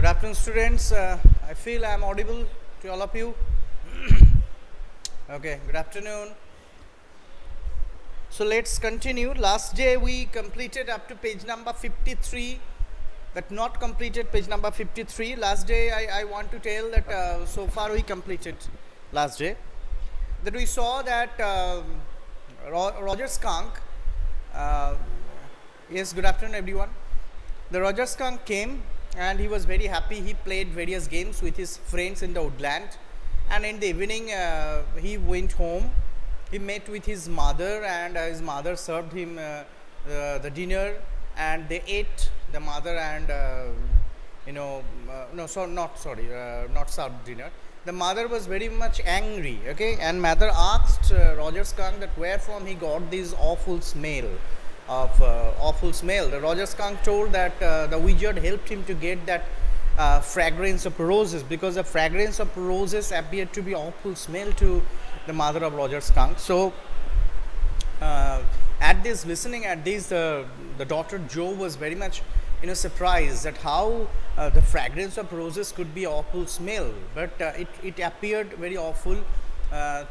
afternoon, students. I feel I am audible to all of you. Okay, good afternoon. So let's continue. Last day we completed up to page number 53, but not completed page number 53. Last day I want to tell that so far we completed last day. That we saw that Roger Skunk, yes, good afternoon everyone. The Roger Skunk came and he was very happy. He played various games with his friends in the woodland, and in the evening he went home. He met with his mother, and his mother served him the dinner, and they ate, the mother and not served dinner. The mother was very much angry, okay, and mother asked Roger Skunk that where from he got this awful smell. The Roger Skunk told that the wizard helped him to get that fragrance of roses, because the fragrance of roses appeared to be awful smell to the mother of Roger Skunk. So at this listening at this, the daughter Jo was very much surprised at how the fragrance of roses could be awful smell, but it appeared very awful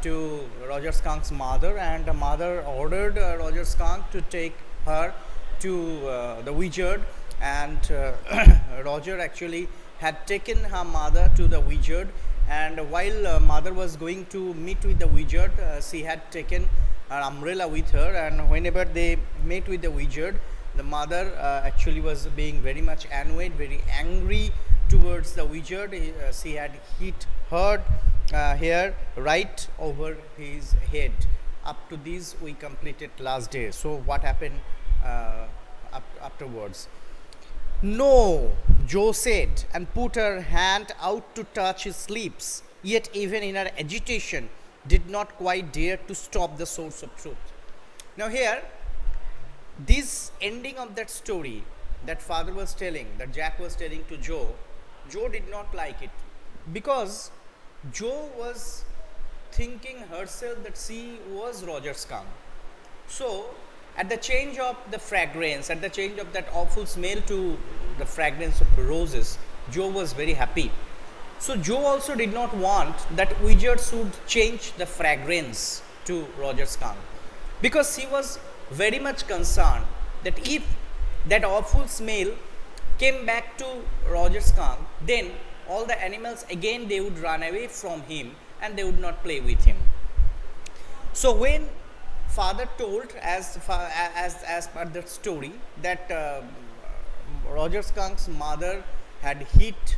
to Roger Skunk's mother, and the mother ordered Roger Skunk to take her to the wizard, and Roger actually had taken her mother to the wizard, and while mother was going to meet with the wizard, she had taken her umbrella with her, and whenever they met with the wizard, the mother actually was being very much annoyed, very angry towards the wizard. She had hit her hair right over his head. Up to this we completed last day. So what happened afterwards? No, Jo said, and put her hand out to touch his lips, yet even in her agitation did not quite dare to stop the source of truth. Now here, this ending of that story that father was telling, that Jack was telling to Jo did not like it, because Jo was thinking herself that she was Roger Skunk. So at the change of the fragrance, at the change of that awful smell to the fragrance of roses, Jo was very happy. So Jo also did not want that wizard should change the fragrance to Roger Skunk, because he was very much concerned that if that awful smell came back to Roger Skunk, then all the animals again they would run away from him and they would not play with him. So when father told, as per the story, that Roger Skunk's mother had hit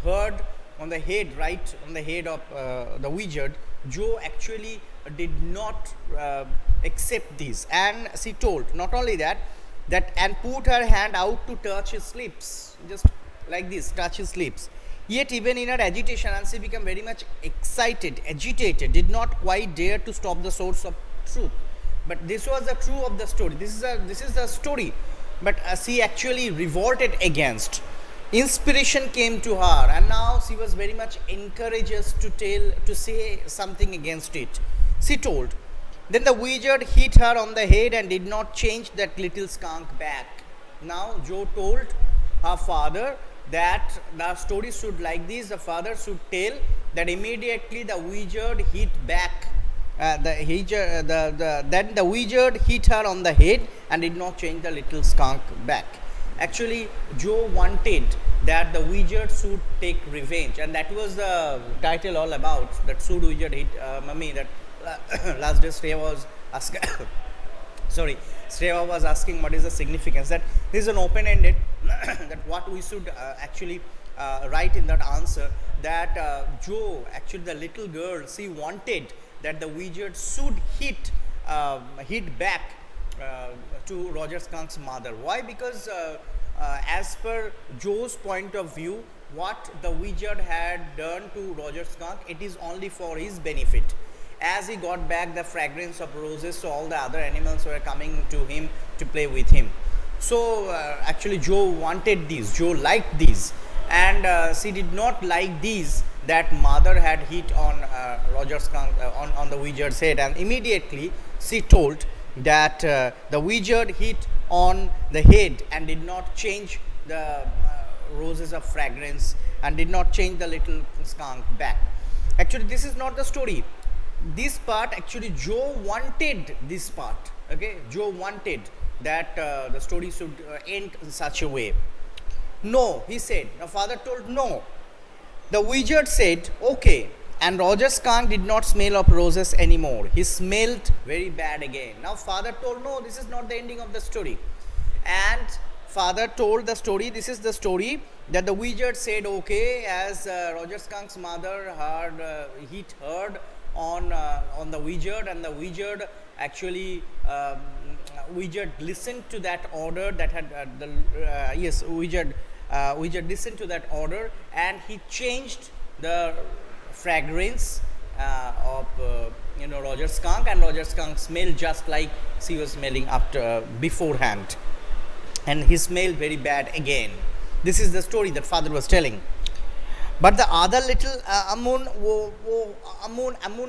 her on the head, right on the head of the wizard, Jo actually did not accept this, and she told not only that and put her hand out to touch his lips, just like this, touch his lips. Yet even in her agitation, and she became very much excited, agitated, did not quite dare to stop the source of truth. But this was the truth of the story. This is the story. But she actually revolted against. Inspiration came to her, and now she was very much encouraged to say something against it. She told, then the wizard hit her on the head and did not change that little skunk back. Now Jo told her father that the story should like this. The father should tell that immediately the wizard hit back. Then the wizard hit her on the head and did not change the little skunk back. Actually, Jo wanted that the wizard should take revenge, and that was the title all about. That should wizard hit mummy. That last day Shreya was asking. Sorry, Shreya was asking what is the significance. That this is an open-ended. That what we should actually write in that answer. That Jo, actually the little girl, she wanted that the wizard should hit back to Roger Skunk's mother. Why? Because as per Jo's point of view, what the wizard had done to Roger Skunk, it is only for his benefit. As he got back the fragrance of roses, so all the other animals were coming to him to play with him. So actually Jo wanted this, Jo liked this, and she did not like these that mother had hit on Roger Skunk on the wizard's head, and immediately she told that the wizard hit on the head and did not change the roses of fragrance and did not change the little skunk back. Actually, this is not the story. This part, actually, Joe wanted this part. Okay, Joe wanted that the story should end in such a way. No, he said. The father told no. The wizard said, okay. And Roger Skunk did not smell of roses anymore. He smelled very bad again. Now father told, no, this is not the ending of the story. And father told the story, this is the story, that the wizard said, okay, as Roger Skunk's mother heard on the wizard, and the wizard actually wizard listened to that order that had wizard listened to that order, and he changed the fragrance of Roger Skunk, and Roger Skunk smelled just like she was smelling after beforehand, and he smelled very bad again. This is the story that father was telling. But the other little Amun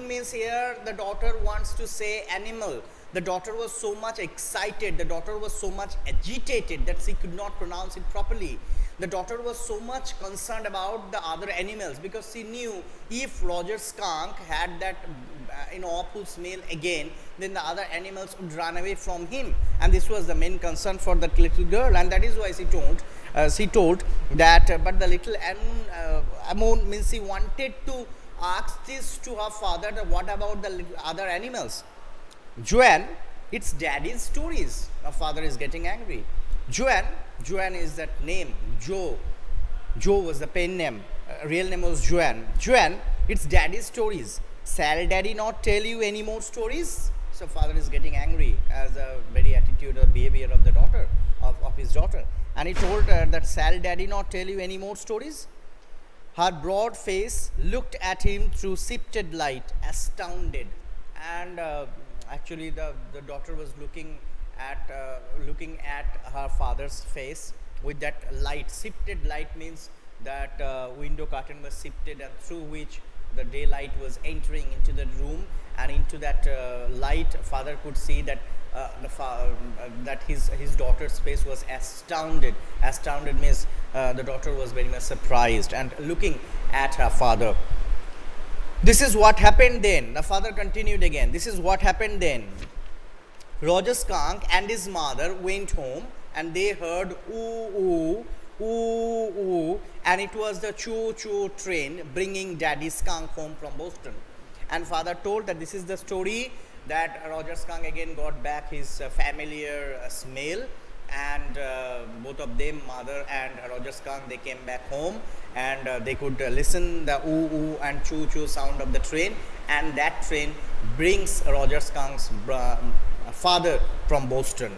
means here the daughter wants to say animal. The daughter was so much excited, the daughter was so much agitated that she could not pronounce it properly. The daughter was so much concerned about the other animals, because she knew if Roger Skunk had that awful smell again, then the other animals would run away from him, and this was the main concern for that little girl, and that is why she told that. But the little Amun means she wanted to ask this to her father, that what about the little other animals? Joanne, it's daddy's stories. Her father is getting angry. Joanne is that name. Joe was the pen name. Real name was Joanne. Joanne, it's daddy's stories. Shall daddy not tell you any more stories? So father is getting angry as a very attitude or behavior of the daughter, of his daughter. And he told her that, shall daddy not tell you any more stories? Her broad face looked at him through sifted light, astounded. And actually the daughter was looking at her father's face with that light. Sifted light means that window curtain was sifted, and through which the daylight was entering into the room, and into that light father could see that that his daughter's face was astounded. Astounded means the daughter was very much surprised and looking at her father. This is what happened then. The father continued again. This is what happened then. Roger Skunk and his mother went home, and they heard ooh, ooh, ooh, ooh, and it was the choo-choo train bringing Daddy Skunk home from Boston. And father told that this is the story, that Roger Skunk again got back his familiar smell, and both of them, mother and Roger Skunk, they came back home, and they could listen the ooh, ooh and choo-choo sound of the train, and that train brings Roger Skunk's father from Boston.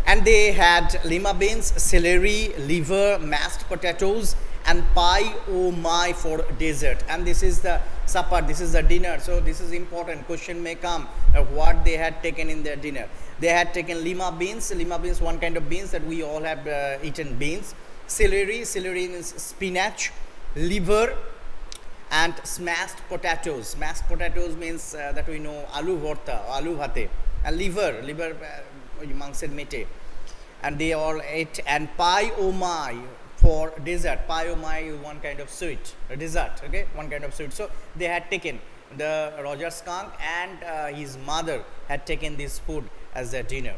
And they had lima beans, celery, liver, mashed potatoes, and pie oh my for dessert. And this is the supper, this is the dinner. So this is important. Question may come, what they had taken in their dinner. They had taken lima beans, one kind of beans that we all have eaten beans. Celery means spinach, liver, and smashed potatoes. Mashed potatoes means that we know aloo bharta, aloo bhate. And liver mangser mete. And they all ate. And pie oh my for dessert. Pie oh my is one kind of sweet, a dessert, okay, one kind of sweet. So they had taken, the Roger Skunk and his mother had taken this food as their dinner.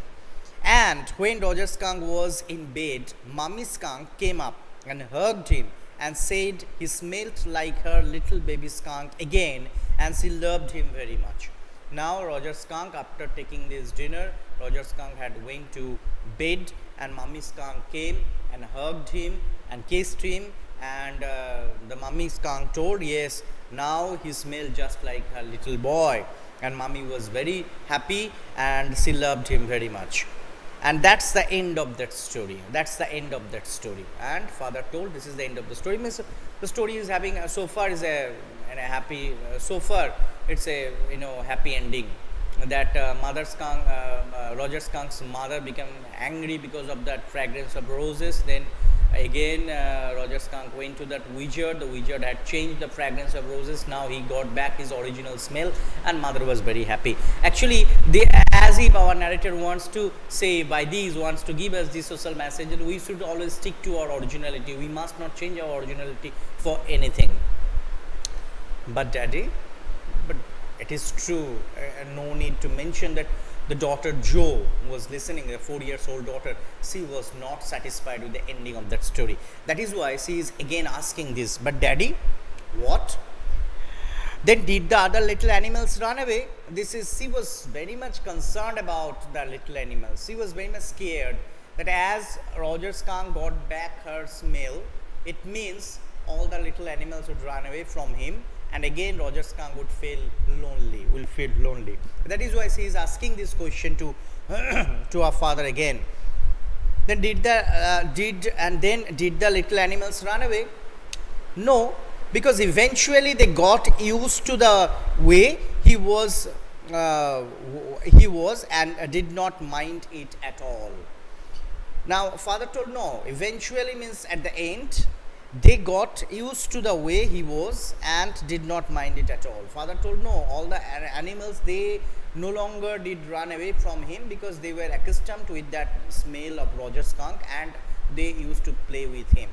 And when Roger Skunk was in bed, Mummy Skunk came up and hugged him and said he smelt like her little baby skunk again, and she loved him very much. Now Roger Skunk, after taking this dinner, Roger Skunk had went to bed, and Mummy Skunk came and hugged him and kissed him, and the Mummy Skunk told, yes, now he smelled just like her little boy, and Mummy was very happy and she loved him very much. And that's the end of that story. And father told, this is the end of the story. Means the story is having so far is a happy. So far, it's a happy ending. That mother skunk, Roger Skunk's mother became angry because of that fragrance of roses. Then again, Roger Skunk went to that wizard. The wizard had changed the fragrance of roses. Now he got back his original smell, and mother was very happy. Actually, as as if our narrator wants to say by these, wants to give us this social message that we should always stick to our originality. We must not change our originality for anything. But daddy, but it is true, no need to mention that the daughter Jo was listening, the 4 years old daughter, she was not satisfied with the ending of that story. That is why she is again asking this, but daddy, what? Then did the other little animals run away? She was very much concerned about the little animals. She was very much scared that as Roger Skunk got back her smell, it means all the little animals would run away from him, and again Roger Skunk would feel lonely. That is why she is asking this question to to her father again. Then did the little animals run away? No, because eventually they got used to the way he was and did not mind it at all. Now father told no, eventually means at the end they got used to the way he was and did not mind it at all. Father told no, all the animals, they no longer did run away from him because they were accustomed with that smell of Roger Skunk and they used to play with him.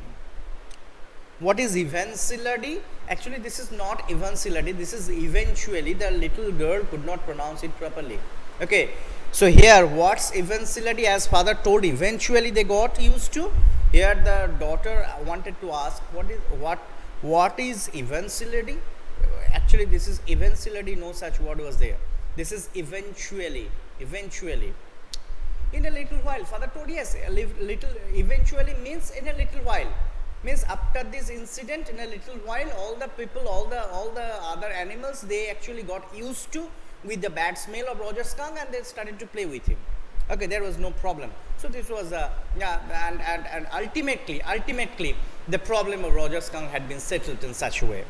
What is eventuality? Actually this is not eventuality, this is eventually. The little girl could not pronounce it properly. Okay, so here what's eventuality? As father told, eventually they got used to. Here the daughter wanted to ask what is eventuality? Actually this is eventuality, no such word was there. This is eventually. In a little while, father told yes, little eventually means in a little while. Means after this incident, in a little while, all the people, all the other animals, they actually got used to with the bad smell of Roger Skunk and they started to play with him. Okay, there was no problem. So this was and ultimately the problem of Roger Skunk had been settled in such a way.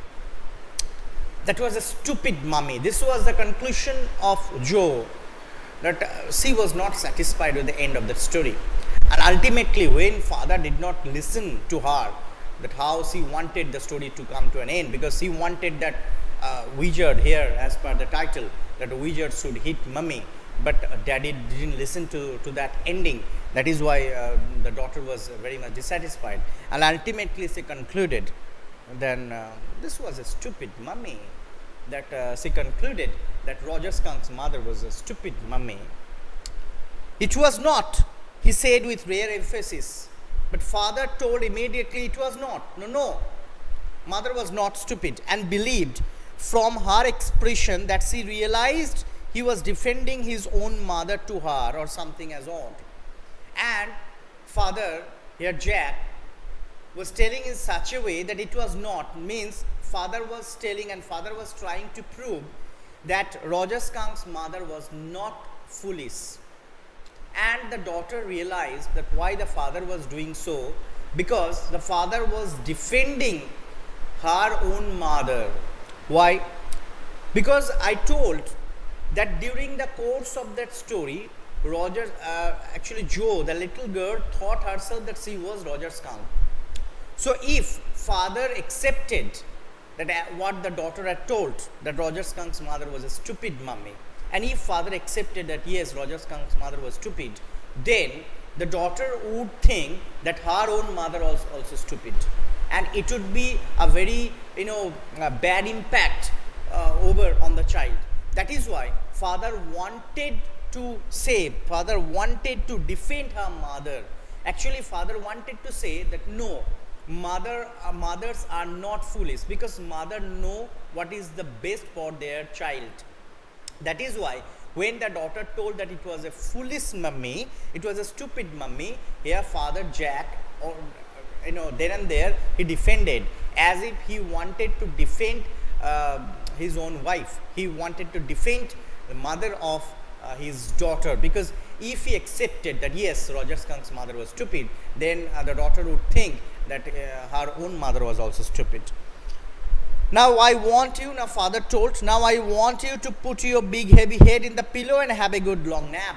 That was a stupid mummy. This was the conclusion of Jo, that she was not satisfied with the end of that story. And ultimately when father did not listen to her, that how she wanted the story to come to an end, because she wanted that wizard here, as per the title, that a wizard should hit mummy, but daddy didn't listen to that ending. That is why the daughter was very much dissatisfied, and ultimately she concluded then this was a stupid mummy, that she concluded that Roger Skunk's mother was a stupid mummy. It was not, he said with rare emphasis, but father told immediately it was not. No, mother was not stupid, and believed from her expression that she realized he was defending his own mother to her or something as odd. And father, here Jack, was telling in such a way that it was not, means father was telling and father was trying to prove that Roger Skunk's mother was not foolish. And the daughter realized that why the father was doing so, because the father was defending her own mother. Why? Because I told that during the course of that story, actually Jo, the little girl, thought herself that she was Roger Skunk. So if father accepted that what the daughter had told, that Roger Skunk's mother was a stupid mummy, and if father accepted that yes, Roger Skunk's mother was stupid, then the daughter would think that her own mother was also stupid, and it would be a very bad impact over on the child. That is why father wanted to defend her mother. Actually father wanted to say that no, mothers are not foolish, because mother know what is the best for their child. That is why when the daughter told that it was a foolish mummy, it was a stupid mummy, here father Jack, or then and there he defended, as if he wanted to defend his own wife. He wanted to defend the mother of his daughter, because if he accepted that yes, Roger Skunk's mother was stupid, then the daughter would think that her own mother was also stupid. Now father told, now I want you to put your big heavy head in the pillow and have a good long nap.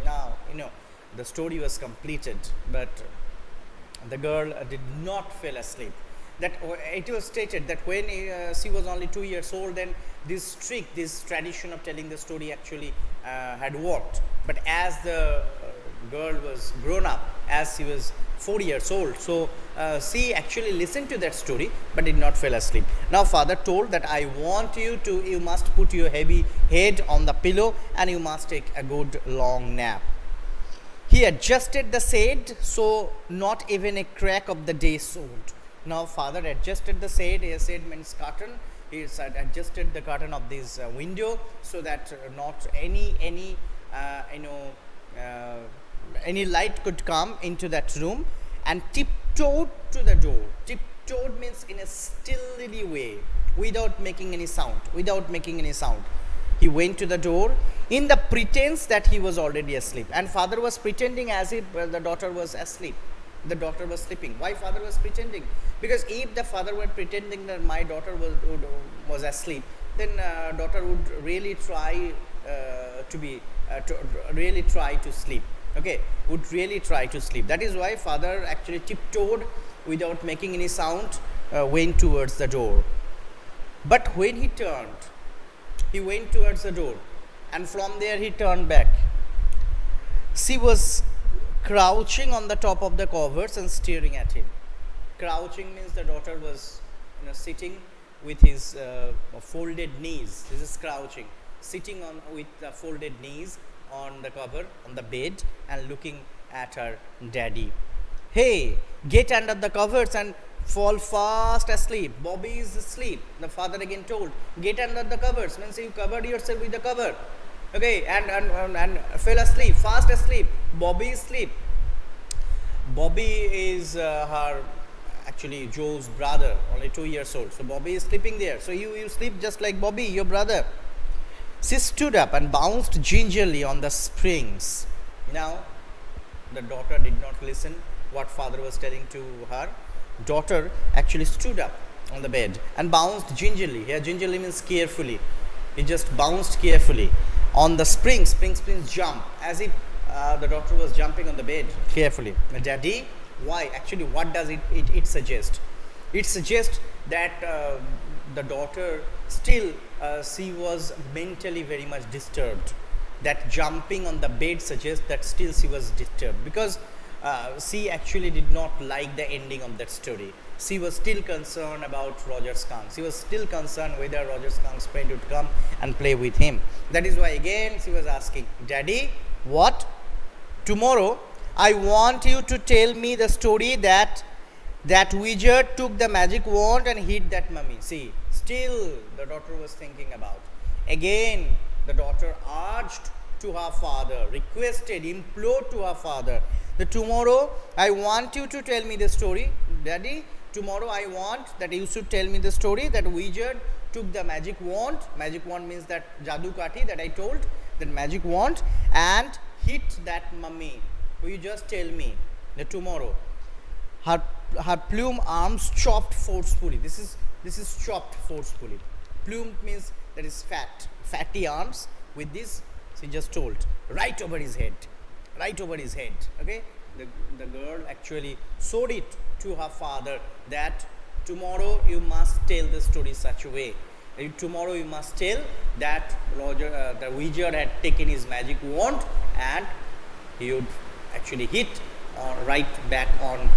Now, the story was completed, but the girl did not fall asleep. That it was stated that when she was only 2 years old, then this tradition of telling the story actually had worked. But as the girl was grown up, as she was 4 years old, so she actually listened to that story but did not fall asleep. Now father told that I want you must put your heavy head on the pillow and you must take a good long nap. He adjusted the shade so not even a crack of the day showed. Now father adjusted the shade. A shade means curtain. He adjusted the curtain of this window so that not any light could come into that room, and tiptoed to the door. Tiptoed means in a stealthy way, without making any sound. He went to the door in the pretense that he was already asleep, and father was pretending as if the daughter was asleep. The daughter was sleeping. Why father was pretending? Because if the father were pretending that my daughter was asleep, then daughter would really try to sleep. Okay, would really try to sleep. That is why father actually tiptoed without making any sound, went towards the door. But when he turned, he went towards the door, and from there he turned back. She was crouching on the top of the covers and staring at him. Crouching means the daughter was sitting with his folded knees. This is crouching, sitting on with the folded knees on the cover on the bed and looking at her daddy. Hey, get under the covers and fall fast asleep. Bobby is asleep. The father again told, get under the covers, means you covered yourself with the cover. Okay, and fell asleep, fast asleep. Bobby is asleep. Bobby is her actually Joe's brother, only 2 years old. So Bobby is sleeping there. So you sleep just like Bobby, your brother. She stood up and bounced gingerly on the springs. Now, the daughter did not listen what father was telling to her. Daughter actually stood up on the bed and bounced gingerly. Here, gingerly means carefully. He just bounced carefully on the springs. Springs means jump, as if the daughter was jumping on the bed carefully. Daddy, why? Actually, what does it suggest? It suggests that the daughter still she was mentally very much disturbed. That jumping on the bed suggests that still she was disturbed, because she actually did not like the ending of that story. She was still concerned about Roger Skunk. She was still concerned whether Roger Skunk's friend would come and play with him. That is why again she was asking, Daddy, what? Tomorrow I want you to tell me the story that wizard took the magic wand and hid that mummy. See, still the daughter was thinking about. Again, the daughter urged to her father, requested, implored to her father, that tomorrow I want you to tell me the story. Daddy, tomorrow I want that you should tell me the story that wizard took the magic wand. Magic wand means that jadoo kati that I told, that magic wand, and hit that mummy. Will you just tell me that tomorrow? Her plume arms chopped forcefully. This is chopped forcefully. Plume means that is fatty arms. With this, she just told, right over his head. Okay, the girl actually showed it to her father that tomorrow you must tell the story such a way. Tomorrow you must tell that Roger, the wizard had taken his magic wand and he would actually hit right back on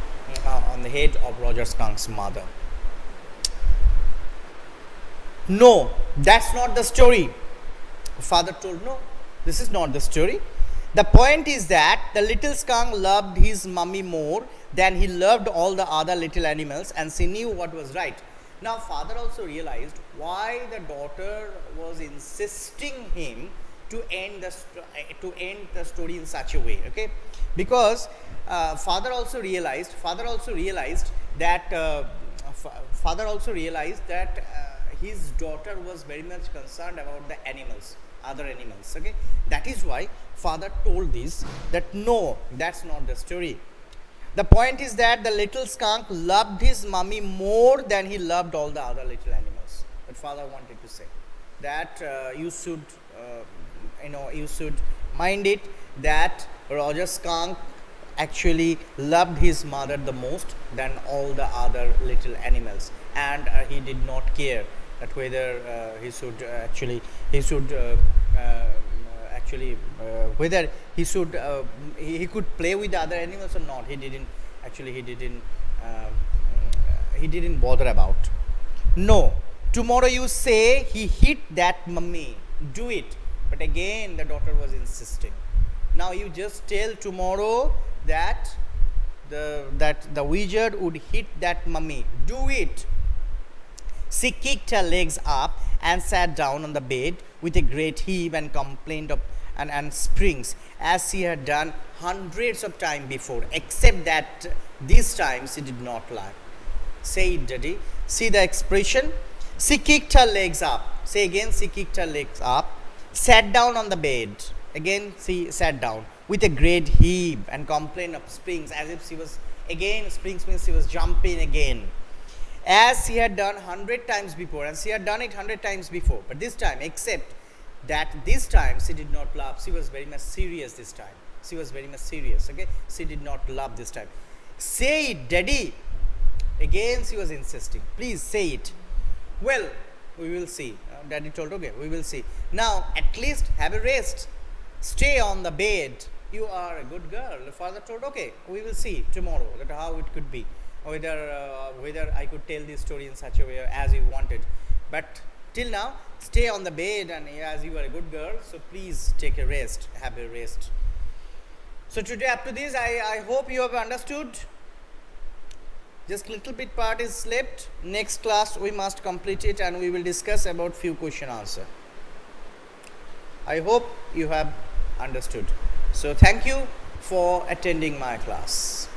the head of Roger Skunk's mother. No, that's not the story. Father told, no, this is not the story. The point is that the little skunk loved his mummy more than he loved all the other little animals, and she knew what was right. Now father also realized why the daughter was insisting him to end the story in such a way. Okay, because father also realized that his daughter was very much concerned about the animals, other animals. Okay, that is why father told this, that no, that's not the story. The point is that the little skunk loved his mummy more than he loved all the other little animals. But father wanted to say that you should mind it, that Roger Skunk actually loved his mother the most than all the other little animals, and he did not care that whether he should actually whether he should he could play with the other animals or not. He didn't actually he didn't bother about. No, tomorrow you say he hit that mummy. Do it. But again the daughter was insisting. Now you just tell tomorrow that the wizard would hit that mummy. Do it. She kicked her legs up and sat down on the bed with a great heave and complaint of and springs, as she had done hundreds of times before, except that this time she did not laugh. Say it, Daddy. See the expression? She kicked her legs up. Say again, she kicked her legs up, sat down on the bed. Again, she sat down with a great heave and complaint of springs, as if she was again, springs means she was jumping again, as she had done 100 times before, and she had done it 100 times before. But this time, except that this time she did not laugh. She was very much serious this time. She was very much serious. Okay, she did not laugh this time. Say it, Daddy. Again, she was insisting. Please say it. Well, we will see. Daddy told, okay, we will see. Now, at least have a rest. Stay on the bed. You are a good girl. The father told, okay, we will see tomorrow that how it could be. Whether I could tell this story in such a way as you wanted. But till now, stay on the bed, and as you are a good girl, so please take a rest. Have a rest. So today up to this, I hope you have understood. Just little bit part is left. Next class we must complete it, and we will discuss about few question answer. I hope you have understood. So thank you for attending my class.